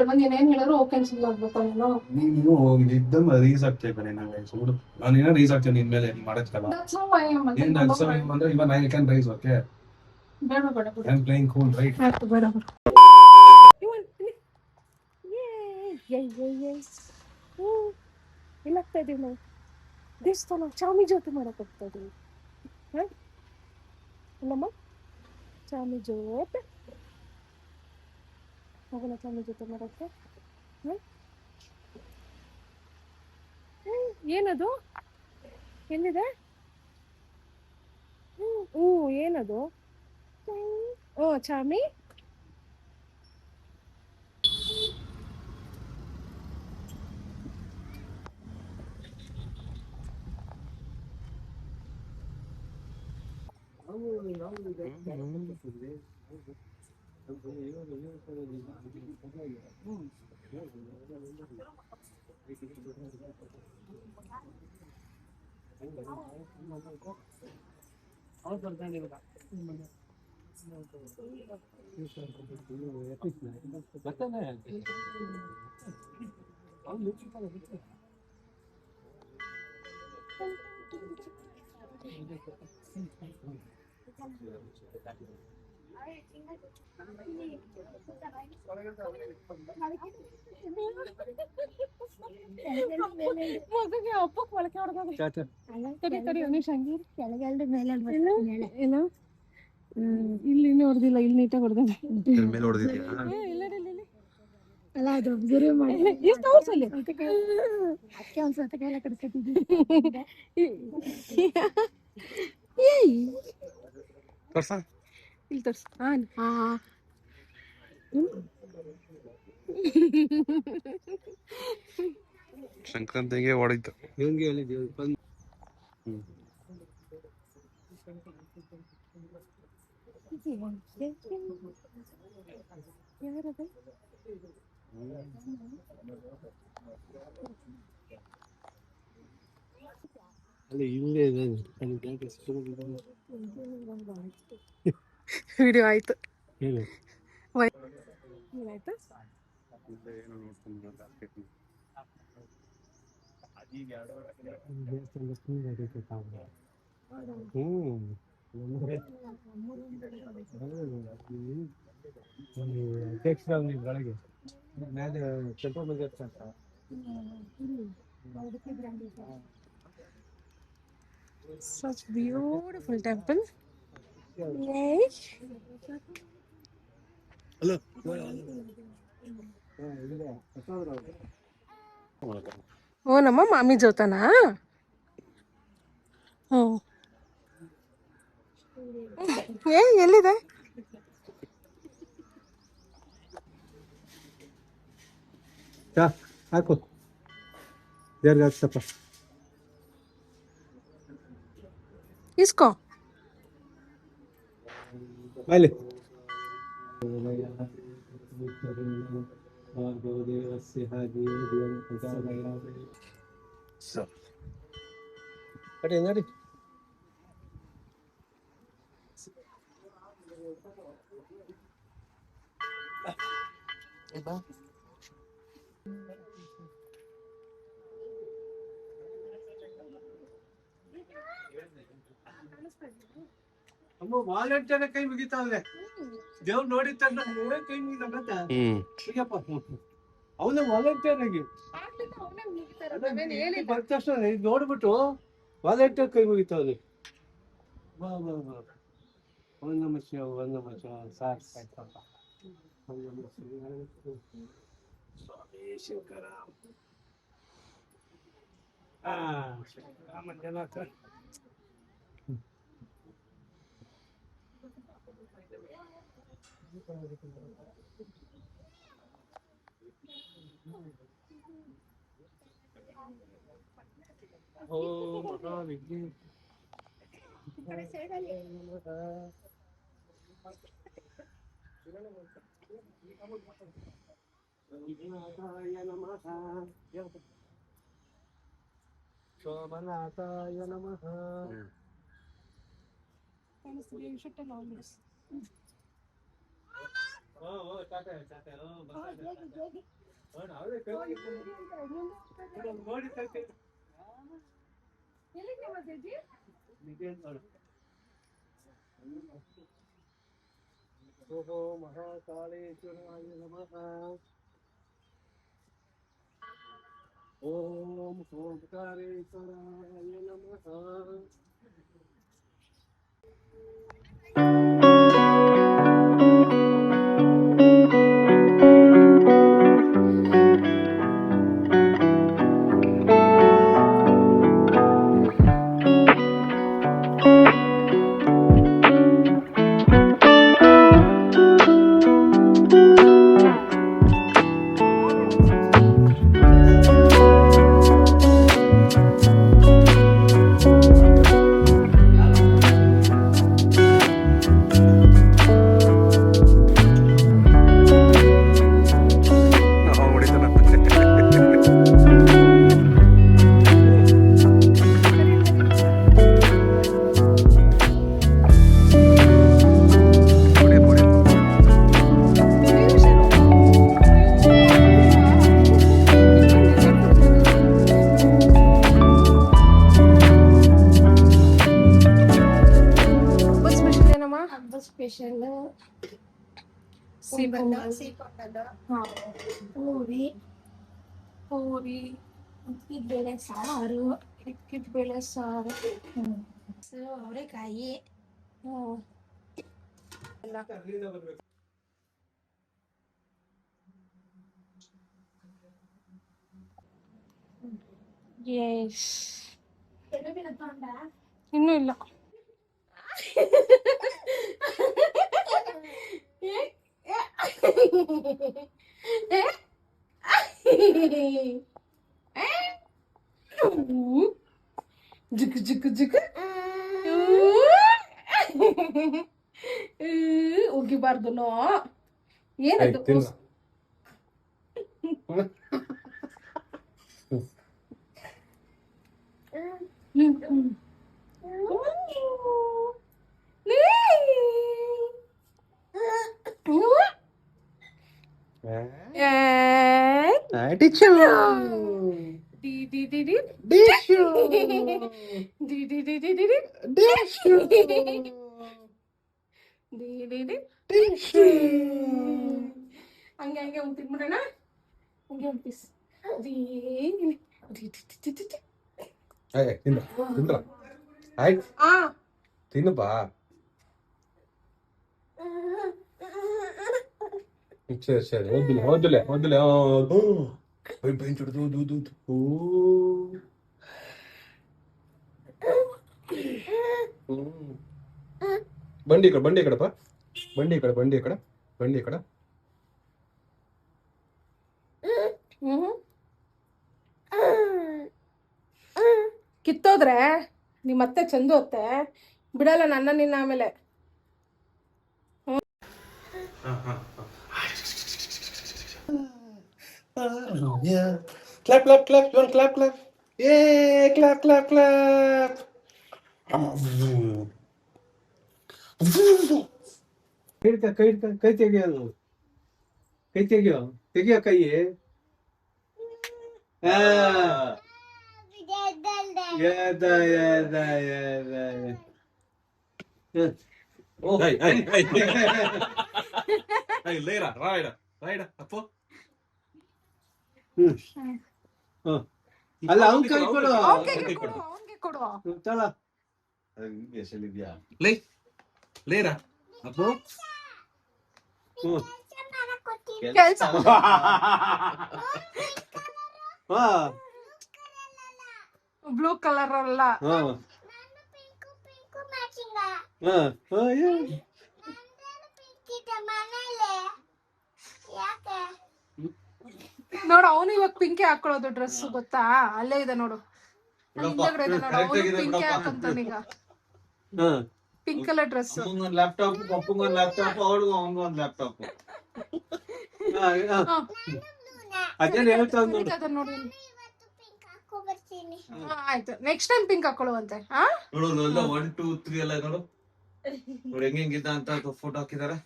ನಾನು ಏನೇನ್ ಹೇಳಿದ್ರು ಓಕೆ ಕ್ಯಾನ್ಸಲ್ ಆಗ್ಬೇಕಾ ನೀನು ಇದ್ದಮ್ಮ ರೀಸ್ ಆಗ್ತೇ ಬರೀ ನಂಗೆ ಸುಳ್ಳು ನಾನು ಏನೋ ರೀಸ್ ಆಗ್ತೇನೆ ನಿನ್ ಮೇಲೆ ಮಾಡಕ್ಕಲ್ಲ ಏನ್ ಅಂದ್ರೆ ಇವಾಗ ಐ ಕ್ಯಾನ್ ರೈಸ್ ಓಕೆ ಬೇಡ ಬೇಡ I am playing cool right ಬೇಡ ಬೇಡ ಎಲ್ಲಾಗ್ತಾ ಇದೀವಿ ನಾವು ದೇವಸ್ಥಾನ ಚಾಮಿ ಜೊತೆ ಮಾಡಕ್ ಹೋಗ್ತಾ ಇದೀವಿ ನಮ್ಮ ಚಾಮಿ ಜೊತೆ ಹೋಗೋಣ ಚಾಮಿ ಜೊತೆ ಮಾಡಕ್ಕೆ ಏನದು ಎಲ್ಲಿದೆ ಏನದು ಚಾಮಿ ಮಗಗೆ ಅಪ್ಪಕ್ಕೆ ಮೊಳಕೆ ಹೊಡೆದ ಏನು ಇಲ್ಲಿ ಹೊಡೆದಿಲ್ಲ ಇಲ್ಲಿ ನೀಟಾಗಿ ಹೊಡೆದ ಅಲ್ಲ ಅದು ಗುರು ಮಾಡಿ ಎಷ್ಟು ಅವರ್ಸಲ್ಲಿ ಅದಕ್ಕೆ ಒಂದ್ಸತ ಕೈಲ ಕಡಿಸ್ಕೊತಿದ್ವಿ ಇಲ್ಲಿ ತೋರ್ಸ ಸಂಕ್ರಾಂತಿಗೆ ಹೊಡಿತು ಇವಂಗೆ ಹೇಳಿದ್ದೀವಿ ಯಾರದು ಅಲ್ಲಿ ಹಿಂಗೆ ಇದೆ ವಿಡಿಯೋ ಆಯ್ತು ಏನು ಏನಾಯ್ತು ಏನೋ ನೋಡ್ಕೊಂಡು ಅಧ್ಯಕ್ಷ ಬೆಳಗ್ಗೆ ಮೇಲೆ ಸೆಂಟ್ರಲ್ ಬಜೆಟ್ ಅಂತ such beautiful temple ಹಲೋ ಓ ನಮ್ಮ ಮಾಮಿ ಜೊತೆನಾ ಎಲ್ಲಿದೆ ಹಾಕು ದೇವ್ರಿಗೆ ಹಾಕ್ಸಪ್ಪ ಇಸ್ಕೋ ಅಲ್ಲಿ ನಡಿ ಅಮ್ಮ ವಾಲಂಟಿಯರ್ ಕೈ ಮುಗಿತಾವ್ರೆ ದೇವ್ರು ನೋಡಿತ್ತ ಕೈ ಮುಗಿದಪ್ಪ ಅವನ ವಾಲಂಟಿಯರ್ ಆಗಿ ಬಂದ ತಕ್ಷಣ ನೋಡ್ಬಿಟ್ಟು ವಾಲಂಟಿಯರ್ ಕೈ ಮುಗಿತಾವ್ರಿ ಬಾ ಬಾ ಬಾ ಒಂದ್ ನಮ ಶಿವ ಒಂದ್ ನಮ ಶಿವ ಸಾಕಪ್ಪ ಒಂದ್ ನಮ ಶಿವ ಸ್ವಾಮಿ ಶಂಕರ ಮಂಜುನಾಥ ಓ ಮಹಾವಿದ್ಯೆ ಸೋಮನಾಥಾಯ ನಮಃ. ಓಹೋ ಮಹಾಕಾಳೇಶ್ವರಾಯ ನಮಃ. ಓಂ ಓಂಕಾರೇಶ್ವರಾಯ ನಮಃ. ಹಬ್ಬ ಸ್ಪೆಷಲ್ ಪೂರಿ ಪೂರಿ ಬೇಳೆ ಸಾರು ಬೇಳೆ ಸಾರು ಅವರೆಕಾಯಿ ಎಸ್ ಇನ್ನೂ ಇಲ್ಲ. ಜಿಕ್ ಜಿಕ್ ಜಿಕ್ ಉಗಿಬಾರ್ದು ನೋ. ಏನದು? ಹಂಗೆ ಹಂಗೆ ಒಂದು ತಿನ್ಬಿಡೋಣ. ಹಂಗೆ ಒಂದು ಪೀಸ್ ತಿನ್ನಪ್ಪ. ಸರಿ ಸರಿ ಓದಿಲ್ಲ ಓದಿಲ್ಲ ಓದಿಲ್ಲ. ಬಂಡಿ ಕಡೆ ಬಂಡಿ ಕಡಪ್ಪ ಬಂಡಿ ಕಡೆ ಬಂಡಿ ಕಡೆ ಬಂಡಿ ಕಡೆ. ಕಿತ್ತೋದ್ರೆ ನಿಮ್ಮ ಮತ್ತೆ ಚಂದು ಹೊತ್ತೆ ಬಿಡಲ್ಲ ನನ್ನ ನಿನ್ನ ಆಮೇಲೆ. Clap, clap, clap. You want clap, clap? Yay! Clap, clap, clap. ಕೈ ತೆಗಿಯೋದು. ಕೈ ತೆಗಿಯೋ ತೆಗಿಯೋ ಕೈ. ಅಲ್ಲ ಅವ್ನ್ ಕೈ ಕೊಡು. ಅವನಿಗೆ ಕೊಡು. ಚಲ ಲೇರಾ ಅಪ್ಪು ಕೆಲ್ಸ ಬ್ಲೂ ಕಲರ್ ಅಲ್ಲ. ನೋಡು ಅವನು ಇವಾಗ ಪಿಂಕೆ ಹಾಕೊಳ್ಳೋದು ಡ್ರೆಸ್ ಗೊತ್ತಾ? ಅಲ್ಲೇ ಇದೆ ನೋಡು, ಹಿಂದಗಡೆ ಇದೆ ನೋಡು. ಅವನು ಪಿಂಕೆ ಹಾಕಂತಾನೀಗ, ಪಿಂಕ್ ಕಲರ್ ಡ್ರೆಸ್. ಲ್ಯಾಪ್ಟಾಪ್ ಪಪ್ಪಂಗೊಂದು ಲ್ಯಾಪ್ಟಾಪ್ ಅವಳಿಗೂ ಅವನಿಗೊಂದು ಲ್ಯಾಪ್ಟಾಪ್. ಅದೇನು ಹೇಳ್ತಾ ನೋಡಿ. ನೋಡಿ ಆಯ್ತು, ನೆಕ್ಸ್ಟ್ ಟೈಮ್ ಪಿಂಕ್ ಹಾಕೊಳ್ಳುವಂತೆ. ನೋಡು 1 2 3 ಎಲ್ಲ ನೋಡು ನೋಡಿ ಹೆಂಗಿದ್ದ ಅಂತ ಫೋಟೋ ಹಾಕಿದಾರೆ.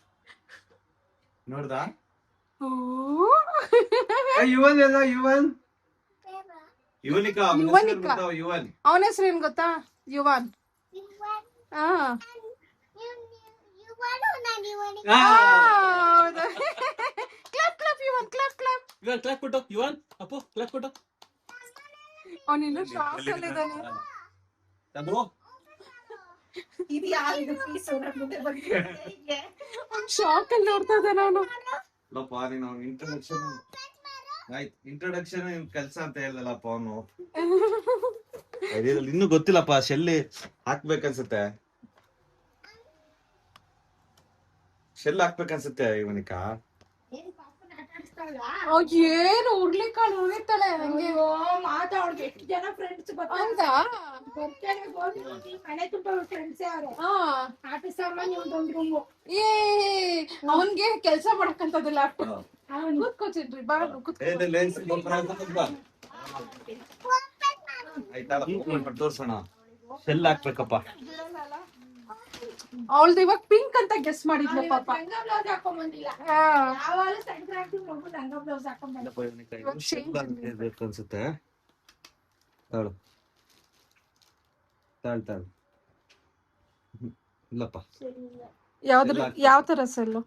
ನೋಡ್ದಾ ಯುವನ್ ಎಲ್ಲ ಯುವನ್ ಯುವನಿಕಾ ಯುವನಿಕಾ. ಯುವನ್ ಅವನ ಹೆಸರು ಏನ್ ಗೊತ್ತಾ? ಯುವಾನ್. ಹಾ ಹೌದು. Clap clap Yuvan, clap clap. Yuvan clap ಕೊಟ್ಟು ಯುವನ್ ಅಪ್ಪು ಕ್ಲಾಪ್ ಕೊಟ್ಟು ಅವನಿನ್ನು ಶಾಕ್ ಅಲ್ಲಿ ಇದ್ದಾನೆ. ಶಾಕ್ ಅಲ್ಲಿ ನೋಡ್ತಾ ಇದ್ದಾನೆ ಅವನು. ಇಂಟ್ರೊಡಕ್ಷನ್ ಕೆಲ್ಸ ಅಂತ ಹೇಳ್ದಲ್ಲಪ್ಪ ಅವನು. ಇನ್ನು ಗೊತ್ತಿಲ್ಲಪ್ಪ, ಶೆಲ್ಲಿ ಹಾಕ್ಬೇಕನ್ಸುತ್ತೆ, ಶೆಲ್ ಹಾಕ್ಬೇಕನ್ಸುತ್ತೆ ಇವನಿಕಾ. ಏನು ಹುರ್ಲಿಕಾಳು ಉಳಿತಾಳೆ ನಂಗೆ. ಮಾತಾಡ್ಗೆ ಎಷ್ಟು ಜನ ಫ್ರೆಂಡ್ಸ್ ಹೌದಾ? ಮನೆ ತುಂಬ ಫ್ರೆಂಡ್ಸೇ ಅವ್ರೆ. ಹಾ. ಆಟ ಸಾಮಾನ್ಯ ಒಂದೊಂದು ರೂಮು. ಏ ಅವನ್ಗೆ ಕೆಲ್ಸ ಮಾಡಕ್ಕಂತದಿಲ್ಲ. ಕೂತ್ಕೋಚಿನ್ರಿ ಬಾ ತೋರ್ಸೋಣ. ಶೆಲ್ ಹಾಕ್ಬೇಕಪ್ಪ. ಅವಳ್ದು ಇವಾಗ ಪಿಂಕ್ ಅಂತ ಗೆಸ್ ಮಾಡಿದ್ಲು ಪಾಪ. ಲಂಗ ಬ್ಲೌಸ್ ಹಾಕೊಂಡ್ ಬಂದಿಲ್ಲ. ಹಾ. ಯಾವಾಗ ಸಂಕ್ರಾಂತಿ ಮಗು ಲಂಗ ಬ್ಲೌಸ್ ಹಾಕೊಂಡ್ ಬಂದ. ಅನ್ಸುತ್ತೆ. ತಾಳು ತಾಳು ತಾಳು. ಇಲ್ಲಪ್ಪ, ಯಾವ್ದ್ರ ಯಾವ ತರ ಸೆಲ್ಲು?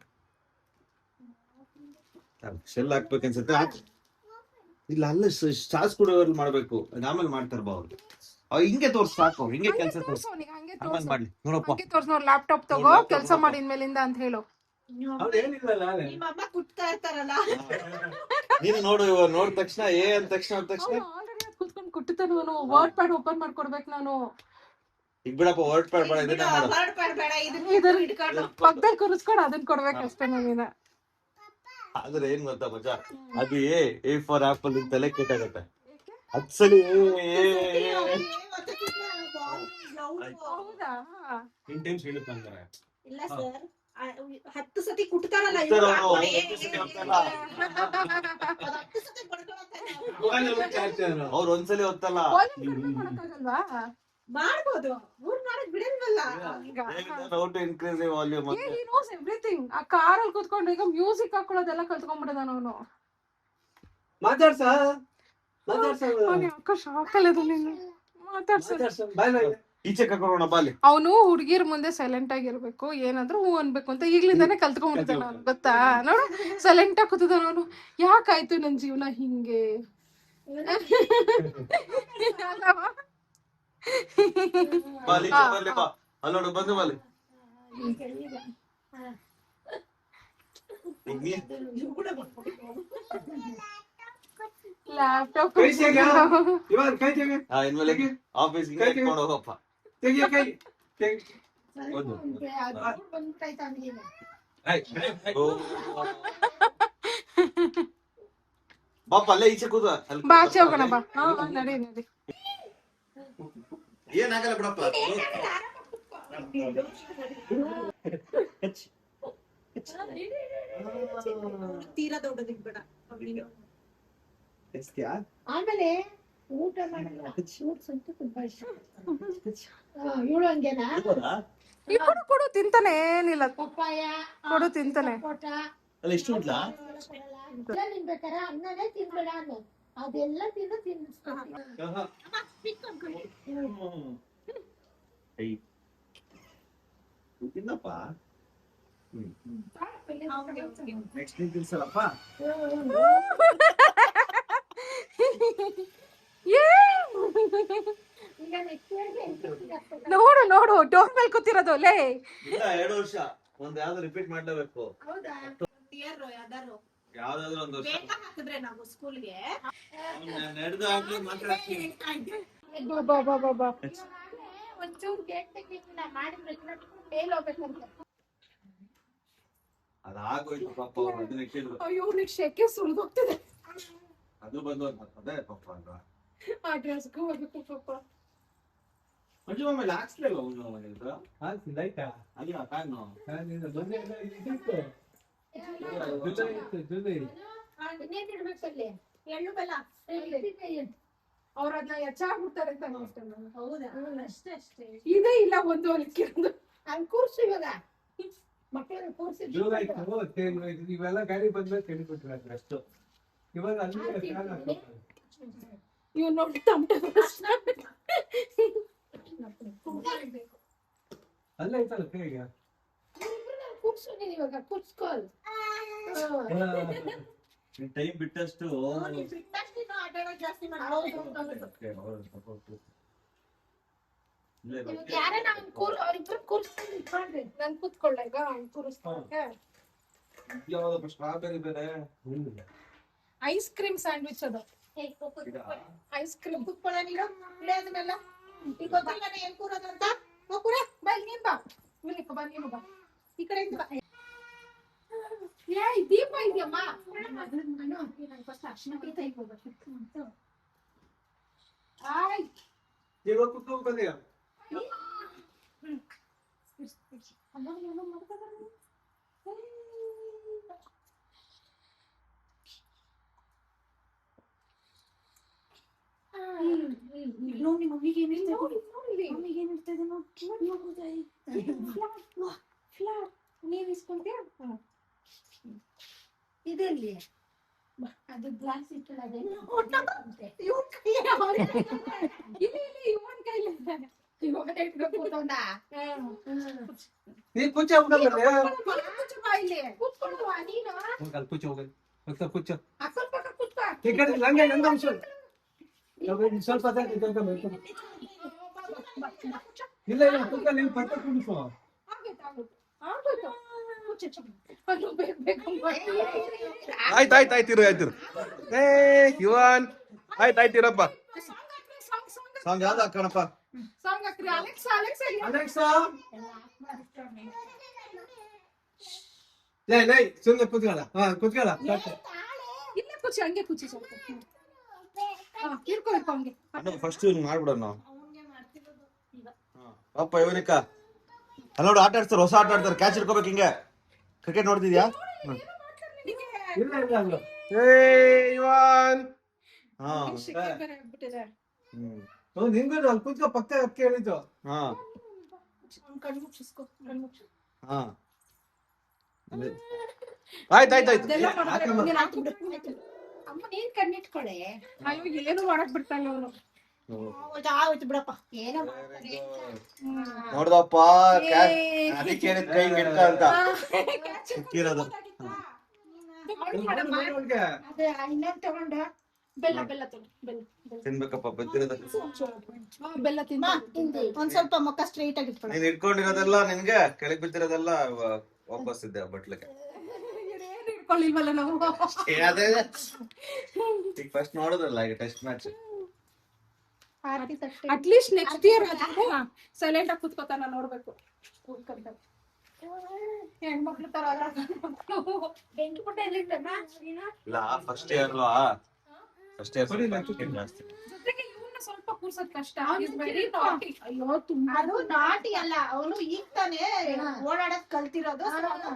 ಶೆಲ್ ಹಾಕ್ಬೇಕನ್ಸುತ್ತೆ. ಇಲ್ಲ, ಅಲ್ಲ ಸಾಸ್ ಕೊಡೋರು ಮಾಡ್ಬೇಕು, ಆಮೇಲೆ ಮಾಡ್ತಾರ ಬಾ ಅವ್ರು. ಹಿಂಗೆ ತೋರ್ಸ್ ಸಾಕು, ಹಿಂಗೆ ಕೆಲ್ಸ ತೋರ್ಸ್, ಆಮೇಲೆ ಮಾಡ್ಲಿ. ನೋಡಪ್ಪ ತೋರ್ಸ್ ನೋಡ್, ಲ್ಯಾಪ್ಟಾಪ್ ತಗೋ ಕೆಲ್ಸ ಮಾಡಿದ್ಮೇಲಿಂದ ಅಂತ ಹೇಳು. ಅವ್ರು ಏನಿಲ್ಲ ನಾಳೆ ನಿಮ್ಮಮ್ಮ ಕುಟ್ತಾ ಇರ್ತಾರಲ್ಲ. ನೀನು ನೋಡು, ನೋಡಿದ ತಕ್ಷಣ ಅಂದ ತಕ್ಷಣ ಆಲ್ರೆಡಿ ಕೂತ್ಕೊಂಡು ಕುಟ್ಟುತ್ತಾನೆ ಅವನು. ವರ್ಡ್ ಪ್ಯಾಡ್ ಓಪನ್ ಮಾಡ್ಕೊಡ್ಬೇಕು ನಾನು. ಈಗ ಬಿಡಪ್ಪ, ವರ್ಡ್ ಪ್ಯಾಡ್ ಬೇಡ, ಇದನ್ನ ಮಾಡು. ಪಕ್ಕದಲ್ಲಿ ಕೂರಿಸ್ಕೊಂಡು ಅದನ್ನ ಕೊಡ್ಬೇಕು ಅಷ್ಟೇ ನಾವೀನ. ಆದ್ರೆ ಏನ್ ಗೊತ್ತಾ ಮಜಾ, ಅದು ಎ ಫಾರ್ ಆಪಲ್ ತಲೆ ಕೆಟ್ಟಾಗತ್ತೆ. ಅದ್ಸಲಿ ಹೌದಾ? ಇಂಟೆನ್ಸ್ ಹೇಳುತ್ತಂತಾರೆ. ಇಲ್ಲ ಸರ್, 10 ಸತಿ ಕುಟ್ತಾರಲ್ಲ ಅವ್ರು ಒಂದ್ಸಲಿ ಹೊತ್ತಲ್ಲ ಮಾಡಕ್ಕಾಗಲ್ವಾ? ಮಾಡ್ಬೋದು, ಊರ್ ಮಾಡಕ್ ಬಿಡಲ್ವಲ್ಲ. Increase volume. He knows everything. ಆ ಕಾರಲ್ಲಿ ಕೂತ್ಕೊಂಡು ಈಗ ಮ್ಯೂಸಿಕ್ ಹಾಕೊಳ್ಳೋದೆಲ್ಲ ಕಲ್ತ್ಕೊಂಡ್ಬಿಟ್ಟಿದಾನ ಅವನು. ಮಾತಾಡ್ಸ ಅಕ್ಕ ಶಾಕ್ ಅಲ್ಲಿ ಬಾಯ್ ಬಾಯ್. ಈಚೆ ಕರ್ಕೊಂಡ ಬಾಲಿ. ಅವನು ಹುಡುಗಿರ್ ಮುಂದೆ ಸೈಲೆಂಟ್ ಆಗಿರ್ಬೇಕು, ಏನಾದ್ರೂ ಹೂ ಅನ್ಬೇಕು ಅಂತ ಈಗ್ಲಿಂದಾನೆ ಕಲ್ತ್ಕೊಂಡ್ಬಿಟ್ಟಿದ್ದಾನ ಅವ್ನು, ಗೊತ್ತಾ? ನೋಡು ಸೈಲೆಂಟ್ ಆಗಿ ಕೂತಿದ್ದಾನ ಅವನು. ಯಾಕಾಯ್ತು ನನ್ ಜೀವನ ಹಿಂಗೆ? ಬಾಲಿ ಬಾ, ಅಲ್ಲೋಡು ಬಂದು ಬಾಲಿ. ಲ್ಯಾಪ್ಟಾಪ್ ಕೈ ತೆಗೆ ಇವನ್, ಕೈ ತೆಗೆ. ಇನ್ಮೇಲೆ ಆಫೀಸ್ ಇಟ್ಕೊಂಡು ಹೋಗಪ್ಪ. ತೆಗಿಯ ಕೈ ತೆಗಿ. ಬಾಪ ಅಲ್ಲೇ ಈಚೆ ಕೂತ. ಬಾ ಆಚೆ ಹೋಗೋಣ ಬಾ. ನಡಿ ನಡಿ. ಏನಾಗಲ್ಲ ಬಿಡಪ್ಪ. ತೀರಾ ದೊಡ್ಡದಿಗ್ ಬೇಡ. ಆಮೇಲೆ ಊಟ ಮಾಡಲ್ಲ, ಫ್ರೂಟ್ಸ್ ಅಂತೂ ತುಂಬಾ ಇಷ್ಟ. ಇವಳು ಹಂಗೇನಾ? ಕೊಡು ತಿಂತಾನೆ, ಏನಿಲ್ಲ ಪಪ್ಪಾಯ ಕೊಡು ತಿಂತಾನೆ. ಸಪೋಟ ಅಲ್ಲ ಇಷ್ಟು ಉಂಟ್ಲಾ? ಎಲ್ಲ ನಿನ್ಬೇಕಾರ ಅನ್ನನೇ ತಿನ್ಬೇಡ ಅನ್ನೋ, ಅದೆಲ್ಲ ತಿಂದು ತಿನ್ನಿಸ್ತೀನಿ. ತಿನ್ನಪ್ಪ. ನೆಕ್ಸ್ಟ್ ನೀನ್ ತಿನ್ಸಲ್ಲಪ್ಪ. ನೋಡು ನೋಡು, ಡೋರ್ ಮೇಲೆ ಕೂತಿರೋದು ಲೇ. ಇಲ್ಲ 2 ವರ್ಷ ಒಂದ್ ಯಾವ್ದು ರಿಪೀಟ್ ಮಾಡ್ಲೇಬೇಕು. ಯಾವ್ದಾದ್ರು ಒಂದು ವರ್ಷ ಹಾಕಿದ್ರೆ ನಾವು ಸ್ಕೂಲ್ಗೆ ನಡೆದು ಆಗ್ಲಿ ಮಾತ್ರ. ಒಂಚೂರು ಗೇಟ್ ತೆಗಿಲ್ಲ ಮಾಡಿದ್ರೆ ಮೇಲ್ ಹೋಗ್ಬೇಕಂತ. ಅದಾಗೋಯ್ತು ಪಾಪ, ಅವ್ರು ಅದನ್ನ ಕೇಳಿದ್ರು. ಅಯ್ಯೋ ನಿಕ್ ಶೆಕೆ ಸುರಿದೋಗ್ತಿದೆ. ಅದು ಬಂದು ಅದೇ ಪಾಪ ಅಲ್ವಾ. ಆ ಡ್ರೆಸ್ಗೂ ಹೋಗ್ಬೇಕು ಪಾಪ. ಮಂಜು ಆಮೇಲೆ ಹಾಕ್ಸ್ಲಿಲ್ಲ ಅವನು ಮನೆಯಿಂದ. ಹಾಕ್ಸಿಲ್ಲ ಆಯ್ತಾ? ಅಲ್ಲ ಫ್ಯಾನು ಜುಲೈ ಇನ್ನೇನ್ ಇಡ್ಬೇಕಲ್ಲಿ ಎಳ್ಳು ಬೆಲ್ಲ ಅವ್ರ ಅದನ್ನ ಹೆಚ್ಚಾಗ್ಬಿಡ್ತಾರೆ ಅಂತ ಅಷ್ಟೇ. ಹೌದಾ? ಅಷ್ಟೇ ಅಷ್ಟೇ. ಇದೇ ಇಲ್ಲ ಒಂದು ಹೊಲಿಕ್ಕಿರೋದು. ಅಲ್ಲಿ ಕೂರ್ಸು ಇವಾಗ ಮಕ್ಕಳನ್ನ ಕೂರಿಸಿ ದೂರ ಆಯ್ತು ತೇಲ್ ಇದು ಇವೆಲ್ಲ ಗಾಡಿ ಬಂದ್ಮೇಲೆ ತಿಳಿಬಿಟ್ರೆ ಅಷ್ಟು ಇವಾಗ ಅಲ್ಲಿ ಫ್ಯಾನ್ ಹಾಕ್ತಾರೆ. ಇವ್ ನೋಡಿ ಟಮಟೆ ಅಲ್ಲೇ ಐತಲ್ಲ ಕೈಗೆ ಕೂರ್ಸು ನೀನ್ ಇವಾಗ ಕೂರ್ಸ್ಕೊಲ್. ಟೈಮ್ ಬಿಟ್ಟಷ್ಟು ಜಾಸ್ತಿ ಮಾಡಿ ಯಾರನ್ನ ಅವ್ರಿಬ್ರು ಕೂರ್ಸ್ಕೊಂಡು ಇಟ್ಕೊಂಡ್ರಿ. ನನ್ ಕೂತ್ಕೊಳ್ಳ ಈಗ ಕೂರಿಸ್ತಾಕೆ. ಯಾವ್ದಪ್ಪ ಸ್ಟ್ರಾಬೆರಿ ಬೇರೆ ಐಸ್ ಕ್ರೀಮ್ ಸ್ಯಾಂಡ್ವಿಚ್ ಅದು. ಐಸ್ ಕ್ರೀಮ್ ಕೂತ್ಕೊಳ್ಳ ನೀನು ಇಳಿಯೋದನ್ನೆಲ್ಲ ಈಗ ಗೊತ್ತಿಲ್ಲ ನಾನು ಏನ್ ಕೂರೋದು ಅಂತ. ಕೂರ ಬಾ ಇಲ್ಲಿ ನೀನ್ ಬಾ. ಇಲ್ಲಿಪ್ಪ ಬಾ ನೀನು ಬಾ. ಈ ಕಡೆ ಇಂದ ಬಾ. ಏ ದೀಪ ಇದೆಯಮ್ಮ. ನಾನು ಫಸ್ಟ್ ಅರ್ಶಿನ ತೆಗಿಬೇಕು. ಆಯ್ ಇವಾಗ ಕುತ್ಕೊಂಡ್ಬಂದಿಯ ಅಮ್ಮ ಏನೋ ಮಾಡ್ತಿದ್ದಾರೆ. ನೋಡಿ ಮಮ್ಮಿಗೆ ಏನ್ ಇರ್ತದೆ ಮಮ್ಮಿಗೆ ಏನ್ ಇರ್ತದೆ ಫ್ಲಾಟ್ ನೀವ್ ಇಸ್ಕೊಂತೀಯ. ಇದೆಲ್ಲಿ ಅದು ಗ್ಲಾಸ್ ಇಟ್ಟಲ್ಲ ಅದೇ ಇವನ್ ಕೈಲಿ ಇವಾಗ ಇಟ್ಕೊಂಡು ಕೂತವನ. ನೀನ್ ಕುಚ್ಚ ಹೋಗಲ್ಲ ಕೂತ್ಕೊಳ್ಳುವ ನೀನು ಅಲ್ಲಿ ಕುಚ್ಚ ಹೋಗಲ್ಲ ಮತ್ತೆ ಕುಚ್ಚ ಅಕ್ಕಲ್ ಪಕ್ಕ ಕೂತ್ಕೋ. ಈ ಕಡೆ ನಂಗೆ ನಂಗೆ ಅಂಶ ಸ್ವಲ್ಪ ಇಲ್ಲ ಇಲ್ಲ ಕುಕ್ಕ ನೀವು ಪಟ್ಟ ಕುಣಿಸು ಆಯ್ತಾಯ್ತಾಯ್ತಿರು ಏ ಯುವನ್ ಆಯ್ತಾಯ್ತಿರಪ್ಪ. ಸಾಂಗ್ ಯಾವ್ದು ಹಾಕೋಣಪ್ಪ? ಸಾಂಗ್ ಹಾಕ್ರಿ. ಅಲೆಕ್ಸಾ ಅಲೆಕ್ಸಾ ಅಲೆಕ್ಸಾ ಲೇ ಲೇ ಸುಮ್ಮನೆ ಕುತ್ಕೊಳ್ಳ ಕುತ್ಕೊಳ್ಳ ಇಲ್ಲೇ ಕುಚ್ಚಿ ಹಂಗೆ ಕುಚ್ಚಿ ಸ್ವಲ್ಪ. ಇರ್ಕೊ ಇರ್ಕೊ ಹಂಗೆ. ಫಸ್ಟ್ ಇವ್ನು ಮಾಡ್ಬಿಡೋಣ ನಾವು. ಅಪ್ಪ ಇವನಿಕ ಅಲ್ಲ ನೋಡು ಆಟ ಆಡ್ತಾರೆ, ಹೊಸ ಆಟ ಆಡ್ತಾರೆ. ಕ್ಯಾಚ್ ಹಿಡ್ಕೋಬೇಕು ಹಿಂಗೆ. ಕ್ರಿಕೆಟ್ ನೋಡ್ತಿದ್ಯಾ? ಇಲ್ಲ ಇಲ್ಲ ಅಲ್ಲ ಏ ಯುವನ್ ಹಾ ಬೇರೆ ಆಗ್ಬಿಟ್ಟಿದೆ. ನಿಂಗೂ ಅಲ್ಲಿ ಕುತ್ಕೊ ಪಕ್ಕ ಅದಕ್ಕೆ ಹೇಳಿದ್ದು. ಹಾ ಕಣ್ಣು ಮುಚ್ಚಿಸ್ಕೊ ಕಣ್ಣು ಮುಚ್ಚು. ಹಾ ಆಯ್ತಾಯ್ತಾಯ್ತು. ಅದೆಲ್ಲ ಮಾಡಿದ್ರೆ ನೀನ್ ಹಾಕ್ಬಿಡು. ಅಮ್ಮ ನೀನ್ ಕಣ್ಣಿಟ್ಕೊಳೆ. ಅಯ್ಯೋ ಏನು ಮಾಡಕ್ ಬಿಡ್ತಾನೆ ಅವನು. ಆಯ್ತು ಬಿಡಪ್ಪ ಏನೋ ಮಾಡ್ತಾರೆ. ನೋಡ್ದಪ್ಪ ಅದಕ್ಕೆ ಹೇಳಿದ್ ಕೈ ಹಿಡ್ಕ ಅಂತ ಸಿಕ್ಕಿರೋದು. ಅದೇ ಇನ್ನೊಂದ್ ತಗೊಂಡ ಬೆಲ್ಲ ಬೆಲ್ಲ ತಗೋ ಬೆಲ್ಲ ಬೆಲ್ಲ. ತಿನ್ಬೇಕಪ್ಪ ಬಂದಿರೋದ. ಬೆಲ್ಲ ತಿನ್ನ. ಒಂದ್ ಸ್ವಲ್ಪ ಮುಖ ಸ್ಟ್ರೈಟ್ ಆಗಿ ಇಟ್ಕೊಳ್ಳಿ. ನೀನ್ ಇಟ್ಕೊಂಡಿರೋದೆಲ್ಲ ನಿನ್ಗೆ ಕೆಳಗ್ ಬಿದ್ದಿರೋದೆಲ್ಲ ವಾಪಸ್ ಇದ್ದೆ ಬಟ್ಲಿಗೆ. ಏನು ಇಟ್ಕೊಳ್ಳಿಲ್ವಲ್ಲ ನಾವು. ಈಗ ಫಸ್ಟ್ ನೋಡೋದಲ್ಲ ಈಗ test match. At least next year silent ಆಗಿ ಕೂತ್ಕೋತಾನ ನೋಡ್ಬೇಕು. ಕೂತ್ಕೊಂತ ಹೆಣ್ಮಕ್ಳು ತರ ಬೆಂಕಿ ಪುಟ್ಟ ಎಲ್ಲಿಟ್ಟಮ್ಮ ಇಲ್ಲ ಫಸ್ಟ್ ಇಯರ್ ಫಸ್ಟ್ ಇಯರ್ ಜಾಸ್ತಿ. ಜೊತೆಗೆ ಇವ್ನ ಸ್ವಲ್ಪ ಕೂರ್ಸೋದ್ ಕಷ್ಟ. ವೆರಿ ನಾಟಿ. ಅಯ್ಯೋ ತುಂಬಾ ಅದು ನಾಟಿ ಅಲ್ಲ, ಅವನು ಈಗ ತಾನೇ ಓಡಾಡಕ್ ಕಲ್ತಿರೋದು.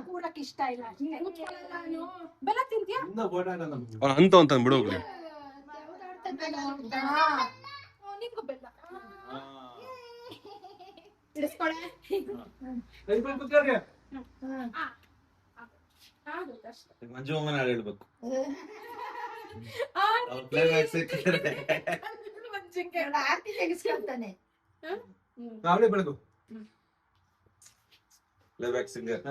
ಕೂಡಕ್ ಇಷ್ಟ ಇಲ್ಲ. ಕೂತ್ಕೊಳ್ಳಲ್ಲ ಅವ್ನು. ಬೆಲ್ಲ ತಿಂತ್ಯಾ? ಇನ್ನ ಓಡಾಡ ನಮ್ಗೆ ಅವ್ನು ಅಂತ ಅಂತ ಬಿಡು ಹೋಗ್ಲಿ. ನಿಂಗೂ ಬೆಲ್ಲ ಇಳಿಸ್ಕೊಳೆ. ಕೈ ಕುತ್ಕೊಳ್ಳಿ. ಆಗುತ್ತೆ ಅಷ್ಟೇ. ಈಗ ಮಂಜು ಅಮ್ಮನ ಹಾಡು ಹೇಳ್ಬೇಕು. ಆ, ಅವ್ರ ಪ್ಲೇಬ್ಯಾಕ್ ಸಿಕ್ಕಿದ್ರೆ ಮಂಜಿಂಗೆ. ಆರ್ತಿ ತೆಗಿಸ್ಕೊಳ್ತಾನೆ. ಅವಳೇ ಬೆಳಗು ಪ್ಲೇಬ್ಯಾಕ್ ಸಿಂಗರ್.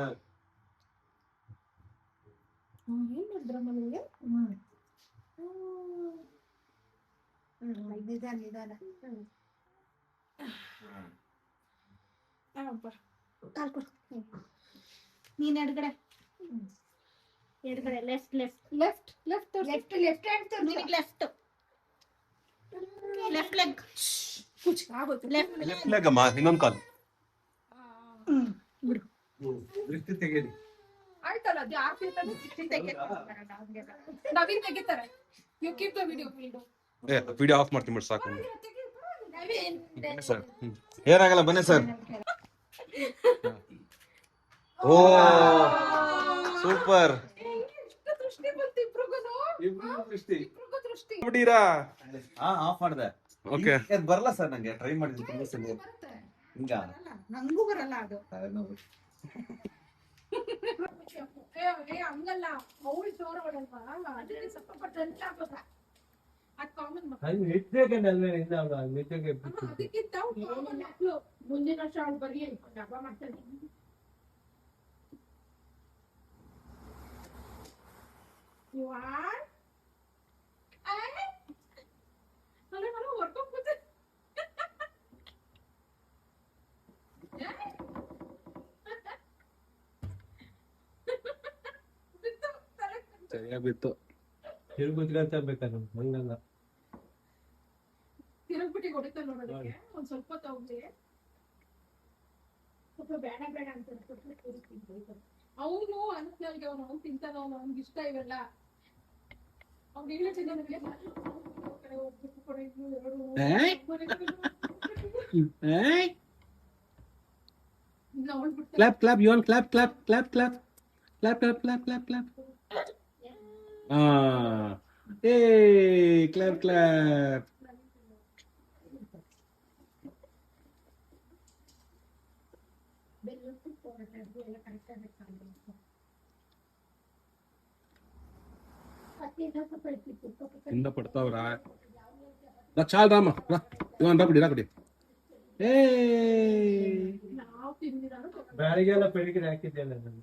ಏನ್ ಮಾಡಿದ್ರಮ್ಮ ನಿಮ್ಗೆ? ನಿಧಾನ ನಿಧಾನ. ಕಾಲ್ ಕೊಡು. ನೀನ್ ಎಡ್ಗಡೆ ಎಡ್ಗಡೆ left left left left left left hand ನಿನಗೆ ಲೆಫ್ಟ್ ಲೆಫ್ಟ್ ಲೆಗ್ ಕುಚ್ ಆಗುತ್ತೆ. ಲೆಫ್ಟ್ ಲೆಫ್ಟ್ ಲೆಗ್ ಅಮ್ಮ ಇನ್ನೊಂದು ಕಾಲು. ಬಿಡು. ದೃಷ್ಟಿ ತೆಗೀರಿ. ಆಯ್ತಲ್ಲ ಅದು ಯಾಕೆ ನವೀನ್ ತೆಗಿತಾರೆ. You keep the video video off ಮಾಡ್ತೀನಿ ಬಿಡು ಸಾಕು. ಸರ್ ಏನಾಗಲ್ಲ ಬನ್ನಿ ಸರ್. ಓ ಸೂಪರ್. ದೃಷ್ಟಿ ಬಂತು ಇಬ್ರಿಗೂ. ಇಬ್ರು ದೃಷ್ಟಿ ಇಬ್ರಿಗೂ ದೃಷ್ಟಿ ಬಿಡೀರಾ? ಹಾ ಆಫ್ ಮಾಡ್ದೆ. ಓಕೆ ಇದು ಬರಲ್ಲ ಸರ್ ನಂಗೆ. ಟ್ರೈ ಮಾಡಿದ್ದೀನಿ ತುಂಬಾ ಸಲ. ಬರುತ್ತೆ. ಹಿಂಗ ನಂಗೂ ಬರಲ್ಲ ಅದು. ತಲೆನೋವು. ಹಂಗಲ್ಲ ಅವಳು ಜೋರ ಹೊಡಲ್ವಾ ಅದೇ ಸ್ವಲ್ಪ ಟೆಂಟ್ ಆಗ್ಬೇಕ ಅದ್ ಕಾಮನ್ ಅದು ನಿದ್ದೆಗೆ ಇಂದ ಅವಳು ನಿದ್ದೆಗೆ ಅದಕ್ಕಿಂತ ಮಕ್ಕಳು ಮುಂದಿನ ವರ್ಷ ಅವ್ಳು ಬರೀ ಹಬ್ಬ ಮಾಡ್ತಾನೆ ಹೊರ್ಕೊಂಡ್ ಕೂತ ಸರಿಯಾಗಿ ಬಿತ್ತು. ತಿರುಗುತ್ಕೊಂತ ಬೇಕಾದ್ರೆ ಹಂಗಲ್ಲ. ತಿರುಗ್ಬಿಟ್ಟಿ ಹೊಡಿತಾ ನೋಡೋದಕ್ಕೆ ಒಂದ್ ಸ್ವಲ್ಪ ತಗೋಗಿ ಸ್ವಲ್ಪ ಬೇಡ ಬೇಡ ಅಂತ ಅವನು ಅನ್ಸ್ನಲ್ಗೆ ಅವ್ನು ತಿಂತಾನ ಅವ್ನಿಗೆ ಇಷ್ಟ ಇವೆಲ್ಲ ಅವ್ನು ಈಗಲೇ ತಿನ್ನೋದಕ್ಕೆ Clap, clap, you want clap, clap, clap, clap. Clap, clap, clap, clap, clap. Hey, clap, clap. ಹಿಂದ ಪಡ್ತಾವ್ರ ಚಾಲ್ ರಾಮ ಇವನ್ ರಾಕುಡಿ ರಾಕುಡಿ. ಏ ನಾವು ತಿಂದಿರೋ ಬ್ಯಾಳಿಗೆಲ್ಲ ಬೆಳಿಗ್ಗೆ ಹಾಕಿದ್ದೆಲ್ಲ ನಾನು.